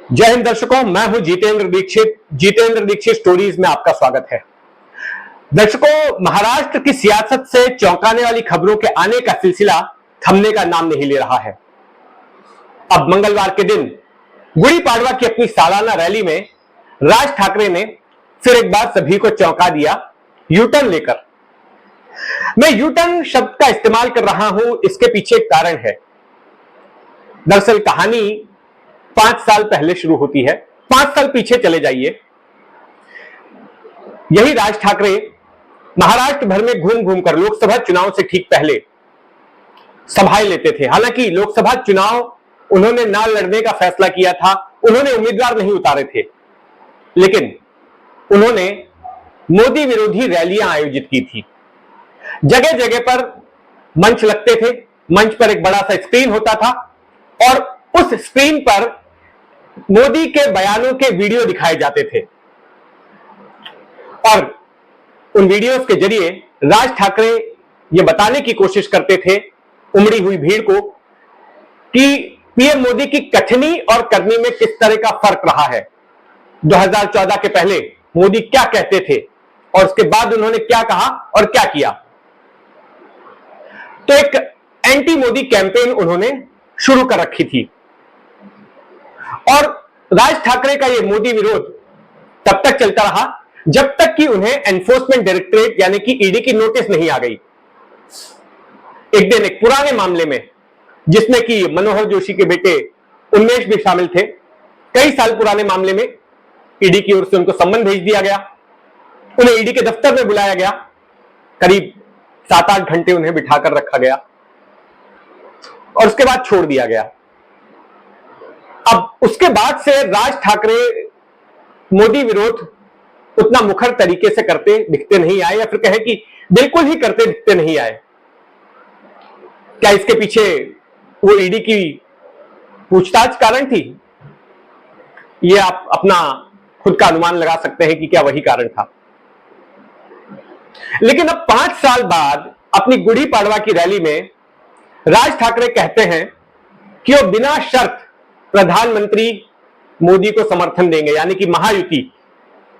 जय हिंद दर्शकों, मैं हूं जितेंद्र दीक्षित स्टोरीज में आपका स्वागत है। दर्शकों, महाराष्ट्र की सियासत से चौंकाने वाली खबरों के आने का सिलसिला थमने का नाम नहीं ले रहा है। अब मंगलवार के दिन गुड़ी पाड़वा की अपनी सालाना रैली में राज ठाकरे ने फिर एक बार सभी को चौंका दिया यूटर्न लेकर। मैं यूटर्न शब्द का इस्तेमाल कर रहा हूं, इसके पीछे एक कारण है। दरअसल कहानी 5 साल पहले शुरू होती है। 5 साल पीछे चले जाइए। यही राज ठाकरे महाराष्ट्र भर में घूम घूम कर लोकसभा चुनाव से ठीक पहले सभाएं लेते थे। हालांकि लोकसभा चुनाव उन्होंने ना लड़ने का फैसला किया था, उन्होंने उम्मीदवार नहीं उतारे थे, लेकिन उन्होंने मोदी विरोधी रैलियां आयोजित की थी। जगह जगह पर मंच लगते थे, मंच पर एक बड़ा सा स्क्रीन होता था और उस स्क्रीन पर मोदी के बयानों के वीडियो दिखाए जाते थे और उन वीडियोस के जरिए राज ठाकरे ये बताने की कोशिश करते थे उमड़ी हुई भीड़ को कि पीएम मोदी की कथनी और करनी में किस तरह का फर्क रहा है। 2014 के पहले मोदी क्या कहते थे और उसके बाद उन्होंने क्या कहा और क्या किया। तो एक एंटी मोदी कैंपेन उन्होंने शुरू कर रखी थी और राज ठाकरे का यह मोदी विरोध तब तक चलता रहा जब तक कि उन्हें एनफोर्समेंट डायरेक्टरेट यानी कि ईडी की नोटिस नहीं आ गई। एक दिन एक पुराने मामले में जिसमें कि मनोहर जोशी के बेटे उन्मेष भी शामिल थे, कई साल पुराने मामले में ईडी की ओर से उनको सम्मन भेज दिया गया। उन्हें ईडी के दफ्तर में बुलाया गया, करीब 7-8 घंटे उन्हें बिठाकर रखा गया और उसके बाद छोड़ दिया गया। अब उसके बाद से राज ठाकरे मोदी विरोध उतना मुखर तरीके से करते दिखते नहीं आए, या फिर कहें कि बिल्कुल ही करते दिखते नहीं आए। क्या इसके पीछे वो ईडी की पूछताछ कारण थी? ये आप अपना खुद का अनुमान लगा सकते हैं कि क्या वही कारण था। लेकिन अब 5 साल बाद अपनी गुड़ी पाड़वा की रैली में राज ठाकरे कहते हैं कि वो बिना शर्त प्रधानमंत्री मोदी को समर्थन देंगे, यानी कि महायुति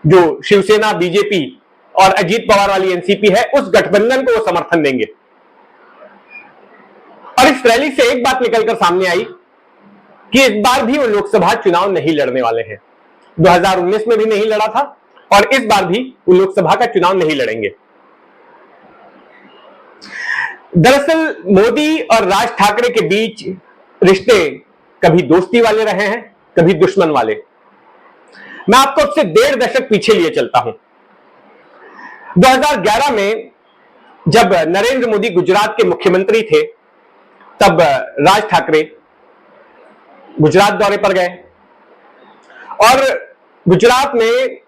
जो शिवसेना, बीजेपी और अजीत पवार वाली एनसीपी है, उस गठबंधन को वो समर्थन देंगे। और इस रैली से एक बात निकलकर सामने आई कि इस बार भी वो लोकसभा चुनाव नहीं लड़ने वाले हैं। 2019 में भी नहीं लड़ा था और इस बार भी वो लोकसभा का चुनाव नहीं लड़ेंगे। दरअसल मोदी और राज ठाकरे के बीच रिश्ते कभी दोस्ती वाले रहे हैं, कभी दुश्मन वाले। मैं आपको अब से 1.5 दशक पीछे लिए चलता हूं। 2011 में जब नरेंद्र मोदी गुजरात के मुख्यमंत्री थे, तब राज ठाकरे गुजरात दौरे पर गए और गुजरात में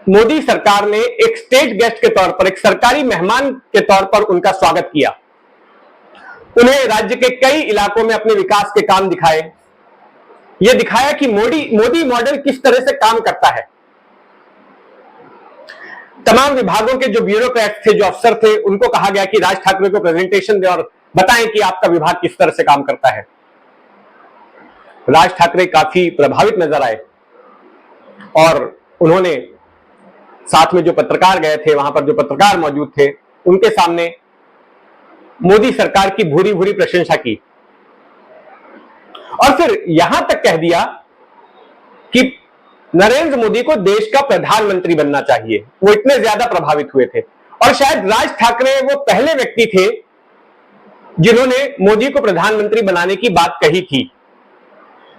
मोदी सरकार ने एक स्टेट गेस्ट के तौर पर, एक सरकारी मेहमान के तौर पर उनका स्वागत किया। उन्हें राज्य के कई इलाकों में अपने विकास के काम दिखाए। यह दिखाया कि मोदी मॉडल किस तरह से काम करता है। तमाम विभागों के जो ब्यूरोक्रेट थे, जो अफसर थे, उनको कहा गया कि राज ठाकरे को प्रेजेंटेशन दें और बताएं कि आपका विभाग किस तरह से काम करता है। राज ठाकरे काफी प्रभावित नजर आए और उन्होंने साथ में जो पत्रकार गए थे, वहां पर जो पत्रकार मौजूद थे, उनके सामने मोदी सरकार की भूरी भूरी प्रशंसा की और फिर यहां तक कह दिया कि नरेंद्र मोदी को देश का प्रधानमंत्री बनना चाहिए। वो इतने ज्यादा प्रभावित हुए थे और शायद राज ठाकरे वो पहले व्यक्ति थे जिन्होंने मोदी को प्रधानमंत्री बनाने की बात कही थी।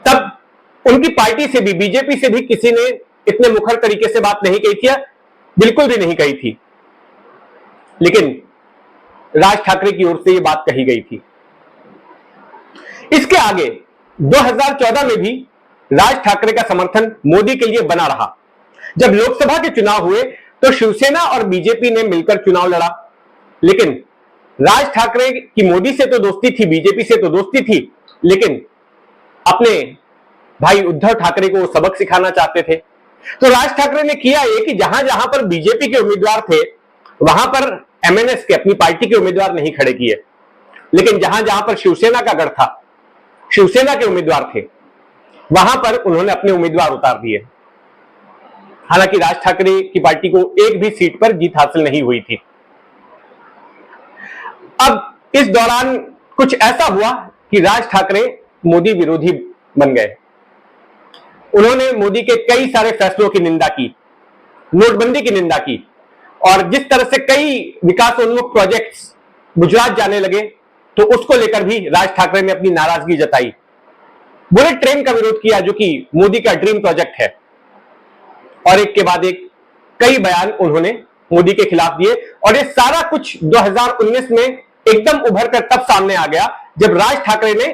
तब उनकी पार्टी से भी, बीजेपी से भी किसी ने इतने मुखर तरीके से बात नहीं कही थी, बिल्कुल भी नहीं कही थी, लेकिन राज ठाकरे की ओर से यह बात कही गई थी। इसके आगे 2014 में भी राज ठाकरे का समर्थन मोदी के लिए बना रहा। जब लोकसभा के चुनाव हुए तो शिवसेना और बीजेपी ने मिलकर चुनाव लड़ा, लेकिन राज ठाकरे की मोदी से तो दोस्ती थी, बीजेपी से तो दोस्ती थी, लेकिन अपने भाई उद्धव ठाकरे को वो सबक सिखाना चाहते थे। तो राज ठाकरे ने किया ये कि जहां जहां पर बीजेपी के उम्मीदवार थे, वहां पर एमएनएस के, अपनी पार्टी के उम्मीदवार नहीं खड़े किए, लेकिन जहां जहां पर शिवसेना का गढ़ था, शिवसेना के उम्मीदवार थे, वहां पर उन्होंने अपने उम्मीदवार उतार दिए। हालांकि राज ठाकरे की पार्टी को एक भी सीट पर जीत हासिल नहीं हुई थी। अब इस दौरान कुछ ऐसा हुआ कि राज ठाकरे मोदी विरोधी बन गए। उन्होंने मोदी के कई सारे फैसलों की निंदा की, नोटबंदी की निंदा की, और जिस तरह से कई विकासोन्मुख प्रोजेक्ट्स गुजरात जाने लगे तो उसको लेकर भी राज ठाकरे ने अपनी नाराजगी जताई। बुलेट ट्रेन का विरोध किया जो कि मोदी का ड्रीम प्रोजेक्ट है, और एक के बाद एक कई बयान उन्होंने मोदी के खिलाफ दिए। और ये सारा कुछ 2019 में एकदम उभर कर तब सामने आ गया जब राज ठाकरे ने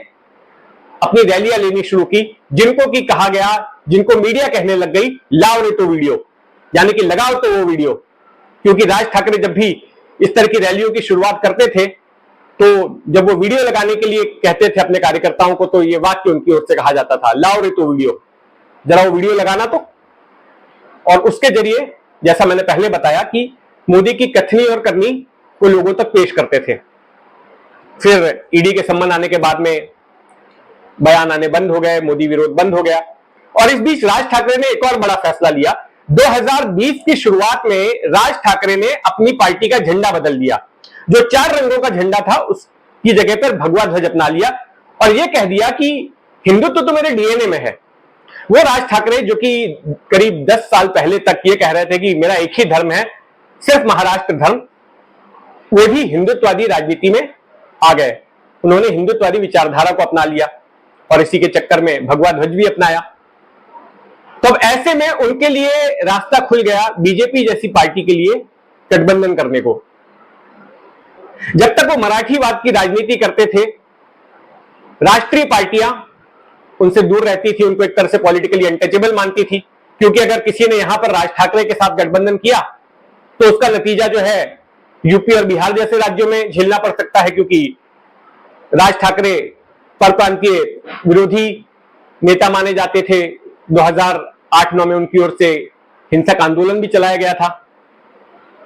अपनी रैलियां लेनी शुरू की, जिनको कि कहा गया, जिनको मीडिया कहने लग गई, लाओ रे तो वीडियो, यानी कि लगाओ तो वो वीडियो। क्योंकि राज ठाकरे जब भी इस तरह की रैलियों की शुरुआत करते थे तो जब वो वीडियो लगाने के लिए कहते थे अपने कार्यकर्ताओं को, तो ये वाक्य उनकी ओर से कहा जाता था, लाओ रे तो वीडियो, जरा वो वीडियो लगाना तो। और उसके जरिए, जैसा मैंने पहले बताया, कि मोदी की कथनी और करनी वो लोगों तक पेश करते थे। फिर ईडी के सम्मन आने के बाद में बयान आने बंद हो गए, मोदी विरोध बंद हो गया। और इस बीच राज ठाकरे ने एक और बड़ा फैसला लिया। 2020 की शुरुआत में राज ठाकरे ने अपनी पार्टी का झंडा बदल दिया। जो 4 रंगों का झंडा था उसकी जगह पर भगवा ध्वज अपना लिया और यह कह दिया कि हिंदुत्व तो मेरे डीएनए में है। वो राज ठाकरे जो कि करीब 10 साल पहले तक ये कह रहे थे कि मेरा एक ही धर्म है, सिर्फ महाराष्ट्र धर्म, वे भी हिंदुत्ववादी राजनीति में आ गए। उन्होंने हिंदुत्ववादी विचारधारा को अपना लिया और इसी के चक्कर में भगवा ध्वज भी अपनाया। तो अब ऐसे में उनके लिए रास्ता खुल गया बीजेपी जैसी पार्टी के लिए गठबंधन करने को। जब तक वो मराठीवाद की राजनीति करते थे, राष्ट्रीय पार्टियां उनसे दूर रहती थी, उनको एक तरह से पॉलिटिकली अनटचेबल मानती थी, क्योंकि अगर किसी ने यहां पर राज ठाकरे के साथ गठबंधन किया तो उसका नतीजा जो है यूपी और बिहार जैसे राज्यों में झेलना पड़ सकता है, क्योंकि राज ठाकरे परप्रांतीय विरोधी नेता माने जाते थे। 2008-9 में उनकी ओर से हिंसक आंदोलन भी चलाया गया था।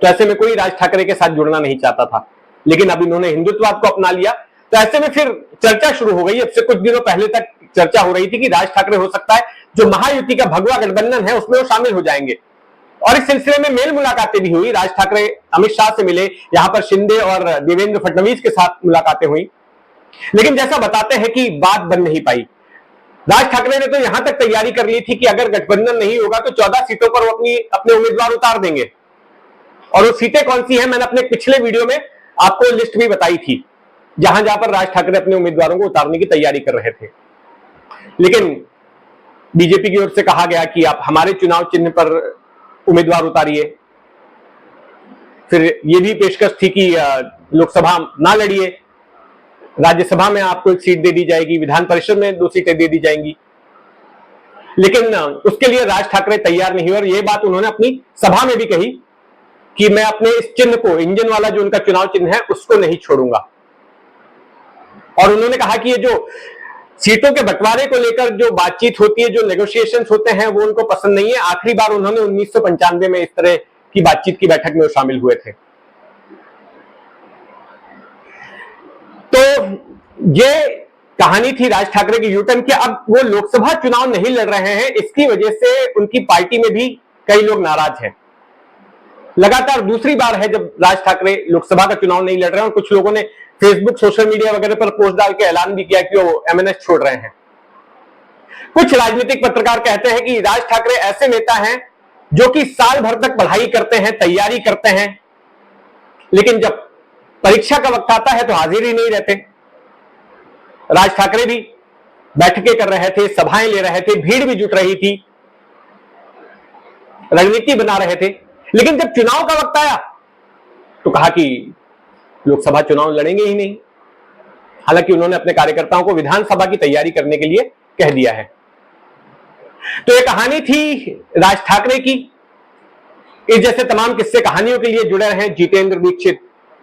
तो ऐसे में कोई राज ठाकरे के साथ जुड़ना नहीं चाहता था, लेकिन अब इन्होंने हिंदुत्ववाद को अपना लिया। तो ऐसे में फिर चर्चा शुरू हो गई। अब से कुछ दिनों पहले तक चर्चा हो रही थी कि राज ठाकरे हो सकता है जो महायुति का भगवा गठबंधन है उसमें वो शामिल हो जाएंगे। और इस सिलसिले में मेल मुलाकातें भी हुई। राज ठाकरे अमित शाह से मिले, यहां पर शिंदे और देवेंद्र फडणवीस के साथ मुलाकातें हुई, लेकिन जैसा बताते हैं कि बात बन नहीं पाई। राज ठाकरे ने तो यहां तक तैयारी कर ली थी कि अगर गठबंधन नहीं होगा तो 14 सीटों पर वो अपने उम्मीदवार उतार देंगे। और वो सीटें कौन सी हैं, मैंने अपने पिछले वीडियो में आपको लिस्ट भी बताई थी, जहां जहां पर राज ठाकरे अपने उम्मीदवारों को उतारने की तैयारी कर रहे थे। लेकिन बीजेपी की ओर से कहा गया कि आप हमारे चुनाव चिन्ह पर उम्मीदवार उतारिए। फिर यह भी पेशकश थी कि लोकसभा ना लड़िए, राज्यसभा में आपको एक सीट दे दी जाएगी, विधान परिषद में 2 सीटें दे दी जाएंगी। लेकिन उसके लिए राज ठाकरे तैयार नहीं हुए और यह बात उन्होंने अपनी सभा में भी कही कि मैं अपने इस चिन्ह को, इंजन वाला जो उनका चुनाव चिन्ह है, उसको नहीं छोड़ूंगा। और उन्होंने कहा कि ये जो सीटों के बंटवारे को लेकर जो बातचीत होती है, जो नेगोशिएशंस होते हैं, वो उनको पसंद नहीं है। आखिरी बार उन्होंने 1995 में इस तरह की बातचीत की बैठक में वो शामिल हुए थे। तो ये कहानी थी राज ठाकरे की यूटर्न की। अब वो लोकसभा चुनाव नहीं लड़ रहे हैं, इसकी वजह से उनकी पार्टी में भी कई लोग नाराज हैं। लगातार दूसरी बार है जब राज ठाकरे लोकसभा का चुनाव नहीं लड़ रहे हैं और कुछ लोगों ने फेसबुक, सोशल मीडिया वगैरह पर पोस्ट डाल के ऐलान भी किया कि वो एमएनएस छोड़ रहे हैं। कुछ राजनीतिक पत्रकार कहते हैं कि राज ठाकरे ऐसे नेता हैं जो कि साल भर तक पढ़ाई करते हैं, तैयारी करते हैं, लेकिन जब परीक्षा का वक्त आता है तो हाजिर ही नहीं रहते। राज ठाकरे भी बैठकें कर रहे थे, सभाएं ले रहे थे, भीड़ भी जुट रही थी, रणनीति बना रहे थे, लेकिन जब चुनाव का वक्त आया तो कहा कि लोकसभा चुनाव लड़ेंगे ही नहीं। हालांकि उन्होंने अपने कार्यकर्ताओं को विधानसभा की तैयारी करने के लिए कह दिया है। तो ये कहानी थी राज ठाकरे की। इस जैसे तमाम किस्से कहानियों के लिए जुड़े रहें जितेंद्र दीक्षित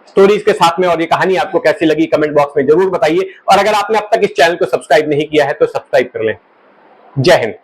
स्टोरीज के साथ में। और ये कहानी आपको कैसी लगी कमेंट बॉक्स में जरूर बताइए। और अगर आपने अब तक इस चैनल को सब्सक्राइब नहीं किया है तो सब्सक्राइब कर लें। जय हिंद।